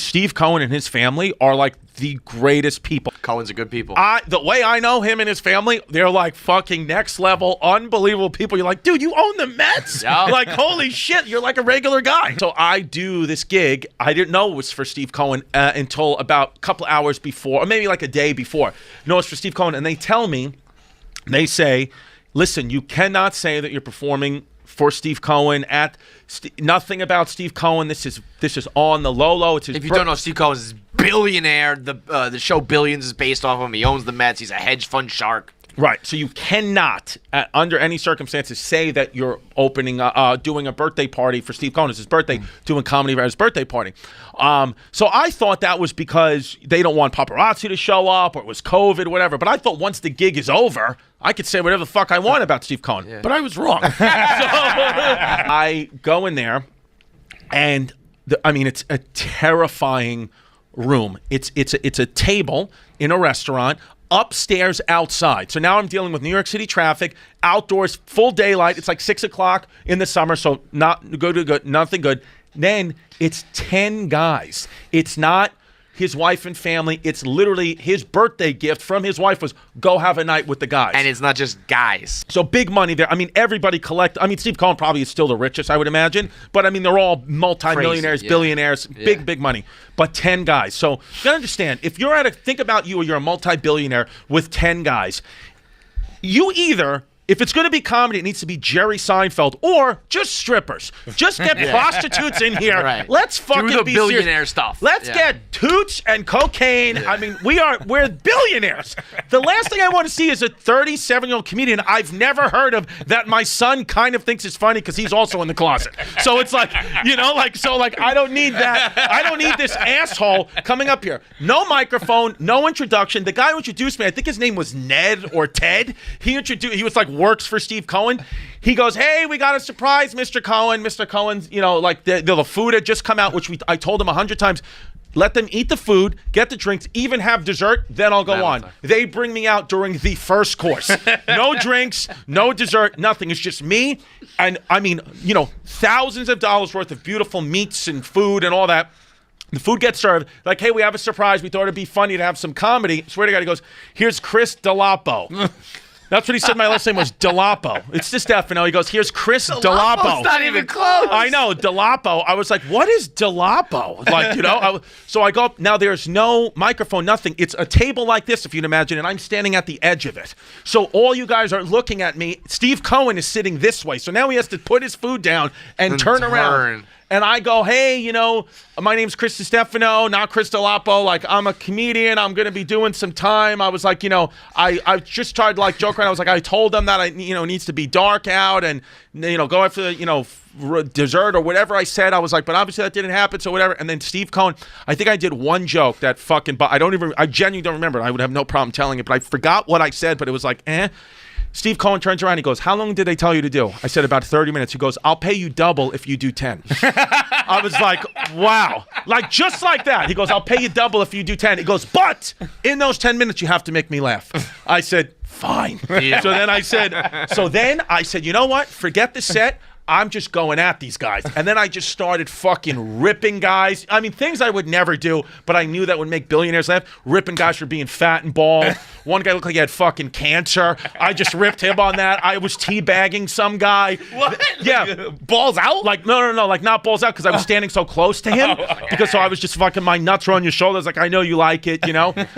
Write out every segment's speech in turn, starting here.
Steve Cohen and his family are like the greatest people. Cohen's a good people. The way I know him and his family, they're like fucking next level, unbelievable people. You're like, dude, you own the Mets? Yeah. Like, holy shit, you're like a regular guy. So I do this gig. I didn't know it was for Steve Cohen until about a couple hours before, or maybe like a day before. No, it's for Steve Cohen. And they tell me, they say, listen, you cannot say that you're performing for Steve Cohen nothing about Steve Cohen. This is on the low. It's his if you don't know, Steve Cohen is billionaire. The show Billions is based off of him. He owns the Mets. He's a hedge fund shark. Right. So you cannot, under any circumstances, say that you're opening, doing a birthday party for Steve Cohen. It's his birthday, doing comedy at his birthday party. So I thought that was because they don't want paparazzi to show up or it was COVID, whatever. But I thought once the gig is over, I could say whatever the fuck I want about Steve Cohen. Yeah. But I was wrong. So I go in there, and it's a terrifying room. It's a table in a restaurant. Upstairs, outside. So now I'm dealing with New York City traffic, outdoors, full daylight. It's like 6 o'clock in the summer, so not good, nothing good. Then it's 10 guys. It's not his wife and family. It's literally his birthday gift from his wife was go have a night with the guys. And it's not just guys. So big money there. I mean, everybody Steve Cohen probably is still the richest, I would imagine. But I mean, they're all multi-millionaires, billionaires, big money. But 10 guys. So you gotta understand, if you're think about you're a multi-billionaire with 10 guys, you either, if it's going to be comedy, it needs to be Jerry Seinfeld or just strippers. Just get prostitutes in here. Right. Let's fucking do the be billionaire serious. Stuff. Let's get toots and cocaine. Yeah. I mean, we're billionaires. The last thing I want to see is a 37-year-old comedian I've never heard of that my son kind of thinks is funny because he's also in the closet. So it's like, I don't need that. I don't need this asshole coming up here. No microphone, no introduction. The guy who introduced me, I think his name was Ned or Ted. He was like, works for Steve Cohen. He goes, hey, we got a surprise, Mr. Cohen. Mr. Cohen's, the food had just come out, which I told him 100 times. Let them eat the food, get the drinks, even have dessert, then I'll go on. They bring me out during the first course. No drinks, no dessert, nothing. It's just me and, thousands of dollars worth of beautiful meats and food and all that. The food gets served. Like, hey, we have a surprise. We thought it'd be funny to have some comedy. I swear to God, he goes, here's Chris Delapo. That's what he said. My last name was Delapo. It's Distefano. He goes, here's Chris Delapo. It's not even close. I know, Delapo. I was like, what is Delapo? Like, so I go up. Now there's no microphone, nothing. It's a table like this, if you'd imagine, and I'm standing at the edge of it. So all you guys are looking at me. Steve Cohen is sitting this way. So now he has to put his food down and turn around. And I go, hey, my name's Chris Distefano, not Chris Delapo. Like, I'm a comedian. I'm going to be doing some time. I was like, I just tried to joke around. I was like, I told them that needs to be dark out and, go after dessert or whatever I said. I was like, but obviously that didn't happen. So whatever. And then Steve Cohen, I think I did one joke that but I genuinely don't remember. I would have no problem telling it, but I forgot what I said, but it was like, Steve Cohen turns around. He goes, how long did they tell you to do? I said, about 30 minutes. He goes, I'll pay you double if you do 10. I was like, wow. Like, just like that. He goes, I'll pay you double if you do 10. He goes, but in those 10 minutes, you have to make me laugh. I said, fine. Yeah. So then I said, you know what? Forget the set. I'm just going at these guys. And then I just started fucking ripping guys. I mean, things I would never do, but I knew that would make billionaires laugh. Ripping guys for being fat and bald. One guy looked like he had fucking cancer. I just ripped him on that. I was teabagging some guy. What? Yeah. Balls out? Like, no. Like, not balls out because I was standing so close to him. Because so I was just fucking, my nuts were on your shoulders. Like, I know you like it,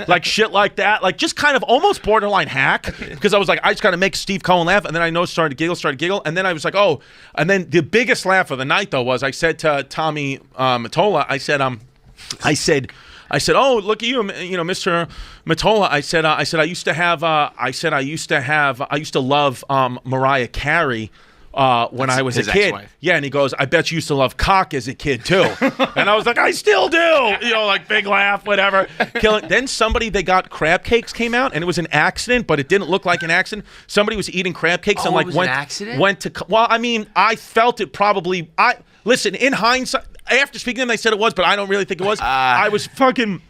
Like, shit like that. Like, just kind of almost borderline hack. Because I was like, I just got to make Steve Cohen laugh. And then I started to giggle. And then I was like, oh. And then the biggest laugh of the night, though, was I said to Tommy Mottola, I said, oh, look at you, Mr. Mottola. I used to love Mariah Carey when I was a kid. Ex-wife. Yeah, and he goes, I bet you used to love cock as a kid too. And I was like, I still do. Like big laugh, whatever. Then they got crab cakes came out, and it was an accident, but it didn't look like an accident. Somebody was eating crab cakes and it was an accident? Well, I mean, I felt it probably. Listen, in hindsight, after speaking to them, they said it was, but I don't really think it was. I was fucking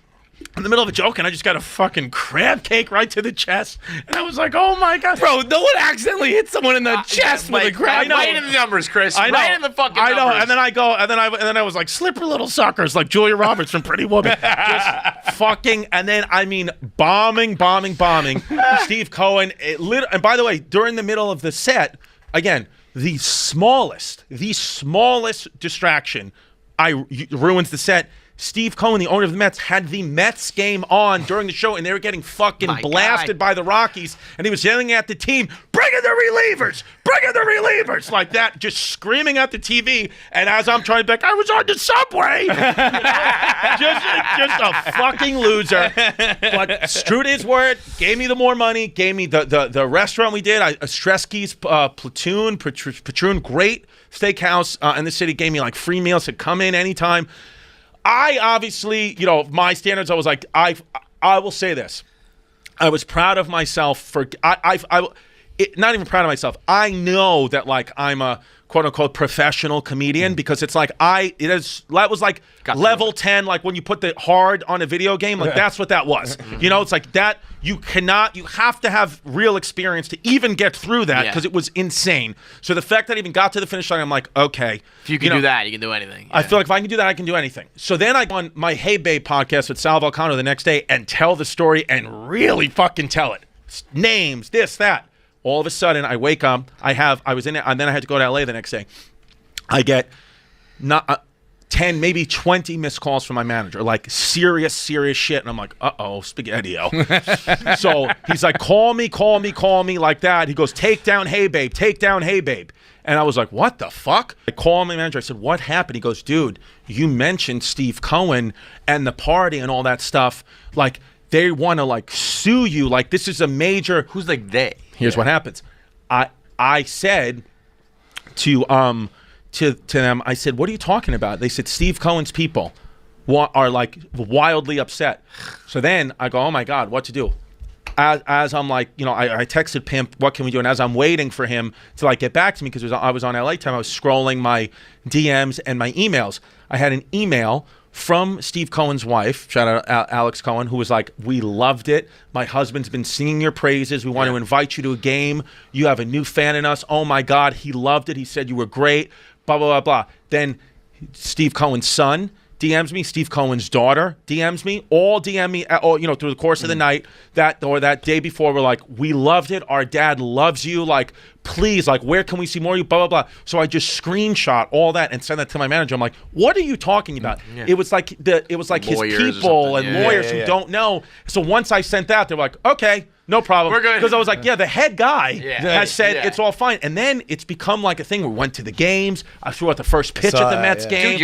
in the middle of a joke, and I just got a fucking crab cake right to the chest, and I was like, "Oh my god, bro! No one accidentally hit someone in the chest with a crab. Right in the numbers, Chris. I know. Right in the fucking numbers. I know. And then I was like, "Slippery little suckers," like Julia Roberts from Pretty Woman, just fucking. And then I mean, bombing. Steve Cohen. And by the way, during the middle of the set, again, the smallest distraction, ruins the set. Steve Cohen, the owner of the Mets, had the Mets game on during the show, and they were getting fucking blasted by the Rockies, and he was yelling at the team, bring in the relievers, like that, just screaming at the TV, and as I'm trying to back, I was on the subway. Just a fucking loser. But true to his word, gave me the more money, gave me the restaurant we did, Stresky's Platoon, great steakhouse in the city, gave me like free meals, said come in anytime. I obviously, my standards, I was like, I will say this. I was proud of myself for, not even proud of myself. I know that like I'm a quote unquote professional comedian because it's like that was like level 10, like when you put the hard on a video game, like that's what that was. It's like that you have to have real experience to even get through that because it was insane. So the fact that I even got to the finish line, I'm like, okay. If you can do that, you can do anything. I feel like if I can do that, I can do anything. So then I go on my Hey Babe podcast with Sal Volcano the next day and tell the story and really fucking tell it. Names, this, that. All of a sudden, I wake up. I was in it, and then I had to go to LA the next day. I get 10, maybe 20 missed calls from my manager, like serious shit. And I'm like, spaghetti-o. So he's like, call me like that. He goes, take down Hey Babe. And I was like, what the fuck? I called my manager. I said, what happened? He goes, dude, you mentioned Steve Cohen and the party and all that stuff. Like, they want to like sue you. Like, this is a major. Who's like they? Here's what happens. I said to them, I said, what are you talking about? They said, Steve Cohen's people are like wildly upset. So then I go, oh my God, what to do? As I'm like, I texted Pimp, what can we do? And as I'm waiting for him to like get back to me, because I was on LA time, I was scrolling my DMs and my emails. I had an email from Steve Cohen's wife, shout out Alex Cohen, who was like, we loved it. My husband's been singing your praises. We want to invite you to a game. You have a new fan in us. Oh my God, he loved it. He said you were great, blah, blah, blah, blah. Then Steve Cohen's son DMs me. Steve Cohen's daughter DMs me. All DM me, through the course of the night. That day before, we're like, we loved it. Our dad loves you. Like, please, like, where can we see more of you? Blah, blah, blah. So I just screenshot all that and send that to my manager. I'm like, what are you talking about? Yeah. It was like his people and lawyers who don't know. So once I sent that, they're like, okay, no problem. We're good. Because I was like, the head guy has said it's all fine. And then it's become like a thing. We went to the games. I threw out the first pitch at the Mets game. Dude,